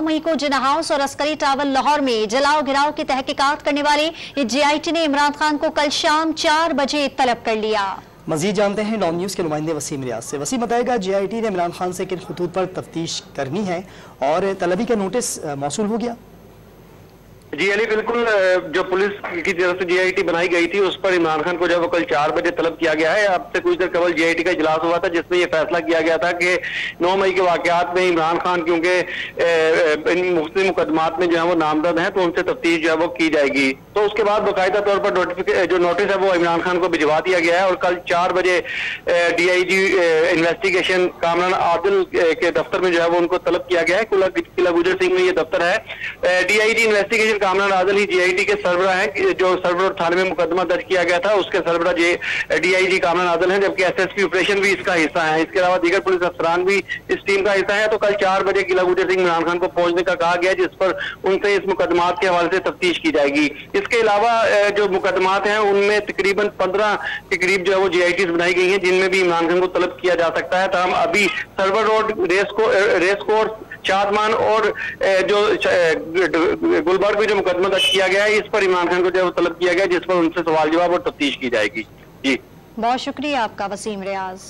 मई को जिन्ना हाउस और अस्करी टावर लाहौर में जलाओ घिराव की तहकीकात करने वाले GIT ने इमरान खान को कल शाम 4 बजे तलब कर लिया। मजीद जानते हैं नॉम न्यूज़ के नुमाइंदे वसीम रियाज से। वसीम बताएगा GIT ने इमरान खान से किन खतूत पर तफ्तीश करनी है और तलबी का नोटिस मौसूल हो गया? जी अली, बिल्कुल जो पुलिस की तरफ से GIT बनाई गई थी उस पर इमरान खान को जो कल 4 बजे तलब किया गया है। अब से कुछ देर कबल GIT का इजलास हुआ था जिसमें यह फैसला किया गया था कि 9 मई के वाकयात में इमरान खान क्योंकि इन मुख्तलिफ मुकदमात में जो है वो नामजद हैं तो उनसे तफ्तीश जो है वो की जाएगी। तो उसके बाद बाकायदा तौर पर जो नोटिस है वो इमरान खान को भिजवा दिया गया है और कल 4 बजे DIG इन्वेस्टिगेशन कामरान आदिल के दफ्तर में जो है वो उनको तलब किया गया है। किला गुजर सिंह में ये दफ्तर है। DIG इन्वेस्टिगेशन कामरान आदिल ही GIT के सरबराह हैं। जो सरबराह थाने में मुकदमा दर्ज किया गया था उसके सरबराह DIG कामरान आदिल हैं, जबकि SSP ऑपरेशन भी इसका हिस्सा है। इसके अलावा दीगर पुलिस अफसरान भी इस टीम का हिस्सा है। तो कल 4 बजे किला गुजर सिंह इमरान खान को पहुंचने का कहा गया जिस पर उनसे इस मुकदमात के हवाले से तफ्तीश की जाएगी। इसके अलावा जो मुकदमात हैं उनमें तकरीबन 15 के करीब जो है वो GITs बनाई गई हैं जिनमें भी इमरान खान को तलब किया जा सकता है। तमाम अभी Sarwar road race course Shadman और जो गुलबर्ग में जो मुकदमा दर्ज किया गया है इस पर इमरान खान को जो तलब किया गया जिस पर उनसे सवाल जवाब और तफ्तीश की जाएगी। जी बहुत शुक्रिया आपका वसीम रियाज।